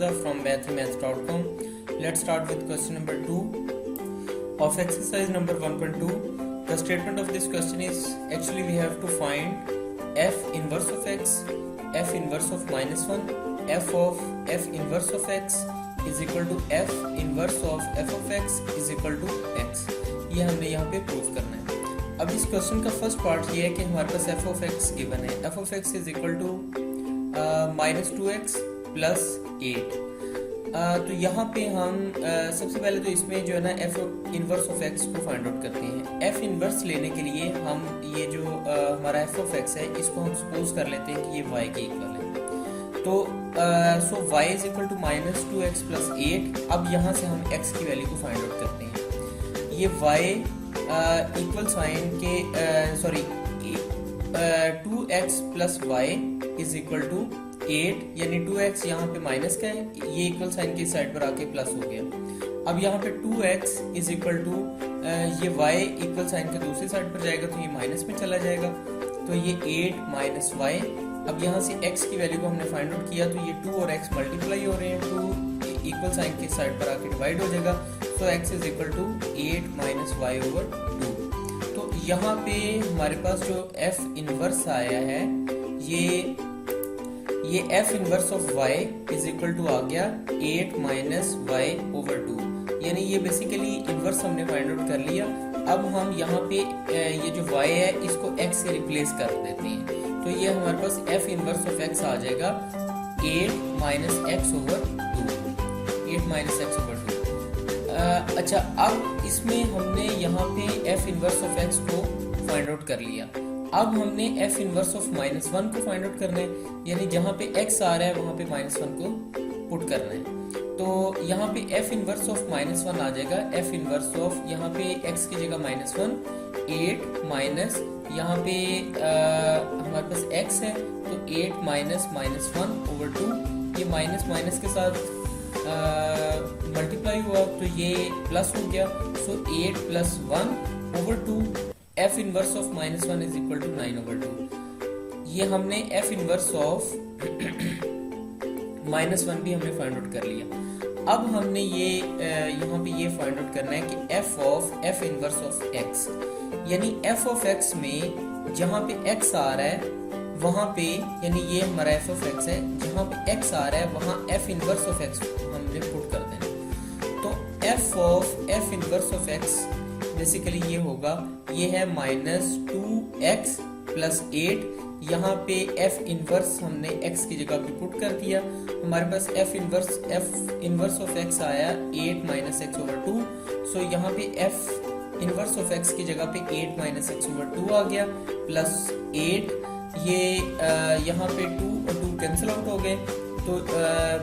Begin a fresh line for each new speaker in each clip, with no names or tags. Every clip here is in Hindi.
Murtada from mathemaths.com. Let's start with question number 2 of exercise number 1.2. The statement of this question is actually we have to find f inverse of x, f inverse of minus 1, f of f inverse of x is equal to f inverse of f of x is equal to x. ये हमने यहाँ पे प्रूव करना है. अब इस क्वेश्चन का फर्स्ट पार्ट ये है कि हमारे पास f of x गिवन है. f of x is equal to -2x plus 8. तो यहाँ पे हम सबसे पहले तो इसमें जो है ना f इनवर्स ऑफ x को फाइंड आउट करते हैं. f इनवर्स लेने के लिए हम ये जो हमारा f of x है इसको हम सपोज कर लेते हैं कि ये y के इक्वल है. तो so y is equal to -2x plus 8. अब यहाँ से हम x की वैल्यू को फाइंड आउट करते हैं. ये y इक्वल साइन के 2x plus y is equal to 8, यानी 2x यहाँ पे माइनस का है, ये इक्वल साइन की साइड पर आके प्लस हो गया. अब यहाँ पे 2x इज इक्वल टू ये y इक्वल साइन के दूसरी साइड पर जाएगा तो ये माइनस में चला जाएगा, तो ये 8 माइनस y. अब यहाँ से x की वैल्यू को हमने फाइंड आउट किया तो ये 2 और x मल्टीप्लाई हो रहे हैं, 2 इक्वल साइन की साइड पर आके डिवाइड हो जाएगा, तो x is equal to 8 minus y over 2. तो यहाँ पे हमारे पास जो f इनवर्स आया है ये f inverse of y is equal to आ गया 8 माइनस y ओवर 2, यानी ये बेसिकली इनवर्स हमने फाइंड आउट कर लिया. अब हम यहाँ पे ये जो y है इसको x से रिप्लेस कर देते हैं, तो ये हमारे पास f इनवर्स ऑफ x आ जाएगा 8 minus x over 2, 8 minus x over 2. अच्छा, अब इसमें हमने यहाँ पे f इनवर्स ऑफ x को फाइंड आउट कर लिया. अब हमने f इनवर्स ऑफ -1 को फाइंड आउट करना है, यानी जहाँ पे x आ रहा है वहाँ पे -1 को पुट करना है. तो यहाँ पे f इनवर्स ऑफ -1 आ जाएगा. f इनवर्स ऑफ यहाँ पे x की जगह -1, 8 माइनस यहाँ पे हमारे पास x है तो 8 माइनस -1 ओवर 2. ये माइनस माइनस के साथ मल्टीप्लाई हुआ तो ये प्लस हो गया, so 8 plus 1 over 2. f inverse of -1 is equal to 9 over 2. ये हमने f इनवर्स ऑफ -1 भी हमने फाइंड आउट कर लिया. अब हमने ये यहाँ पे ये फाइंड आउट करना है कि f of f inverse of x, यानी f ऑफ x में जहाँ पे x आ रहा है वहाँ पे, यानी ये हमारा f ऑफ x है, जहाँ पे x आ रहा है वहाँ f इनवर्स ऑफ x हमने पुट कर देना. तो f of f inverse of x basically ये होगा, ये है -2x प्लस 8. यहाँ पे f इनवर्स हमने x की जगह पे पुट कर दिया, हमारे पास f इनवर्स ऑफ x आया 8 माइनस x ओवर 2. सो यहाँ पे f इनवर्स ऑफ x की जगह पे 8 माइनस x ओवर 2 आ गया प्लस 8. ये यहाँ पे 2 और 2 कैंसिल आउट हो गए, तो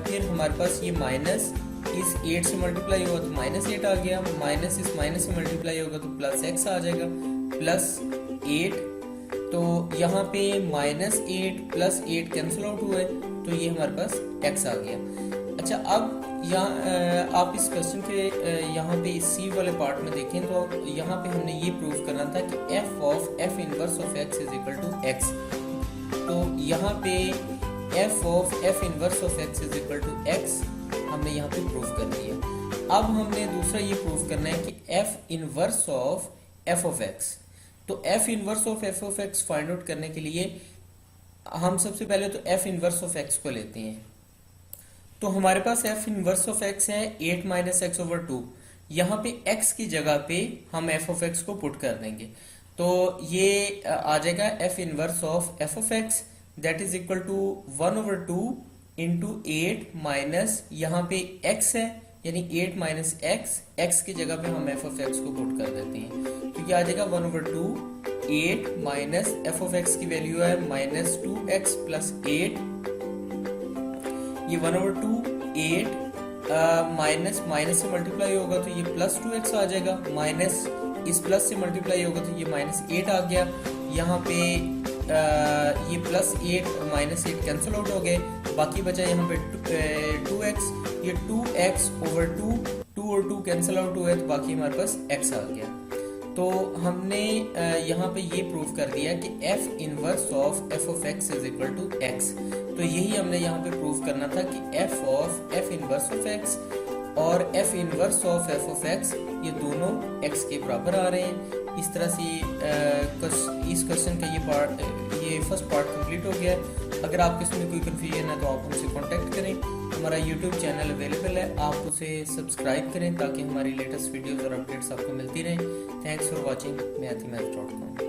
फिर हमारे पास ये माइनस इस 8 से मल्टीप्लाई होगा तो -8 आ गया, माइनस इस माइनस से मल्टीप्लाई होगा तो प्लस x आ जाएगा प्लस 8. तो यहाँ पे -8 प्लस 8 कैंसिल आउट हुए तो ये हमारे पास x आ गया. अच्छा, अब यहाँ आप इस क्वेश्चन के यहाँ पे इस C वाले पार्ट में देखें तो यहाँ पे हमने ये प्रूव करना था कि f of f inverse of x is equal to x. तो यहाँ पे f of f inverse of x is equal to x हमने यहाँ पे प्रूव कर दिया. अब हमने दूसरा ये प्रूव करना है कि f inverse of f of x. तो f inverse of f of x find out करने के लिए हम सबसे पहले तो f इनवर्स ऑफ x को लेते हैं. तो हमारे पास f इनवर्स ऑफ x है 8 माइनस x ओवर 2. यहाँ पे x की जगह पे हम f ऑफ x को पुट कर देंगे, तो ये आ जाएगा f inverse of f of x that is equal to 1 over 2 into 8 minus यहाँ पे x है, यानी 8 माइनस x की जगह पे हम f ऑफ x को पुट कर देते हैं, तो ये आ जाएगा 1 over 2 8 minus f of x की वैल्यू है -2x प्लस 8. ये 1 ओवर 2 8 माइनस माइनस से मल्टीप्लाई होगा तो ये प्लस 2x आ जाएगा, माइनस इस प्लस से मल्टीप्लाई होगा तो ये -8 आ गया. यहाँ पे ये प्लस 8 और -8 कैंसिल आउट हो गए, बाकी बचा यहाँ पे 2x. ये 2x ओवर 2 और 2 कैंसिल आउट हुए तो बाकी हमारे पास x आ गया. तो हमने यहाँ पे ये प्रूव कर दिया कि f inverse of f of x is equal to x। तो यही हमने यहाँ पे प्रूव करना था कि f इनवर्स ऑफ x और f inverse of f of x ये दोनों x के बराबर आ रहे हैं। इस तरह से इस क्वेश्चन का ये फर्स्ट पार्ट कंप्लीट हो गया है। अगर आपको इसमें कोई कन्फ्यूजन है तो आप हमसे कांटेक्ट करें। हमारा यूट्यूब चैनल अवेलेबल है, आप उसे सब्सक्राइब करें ताकि हमारी लेटेस्ट वीडियोस और अपडेट्स आपको मिलती रहें। Thanks for watching मैथमेटिक्स.com।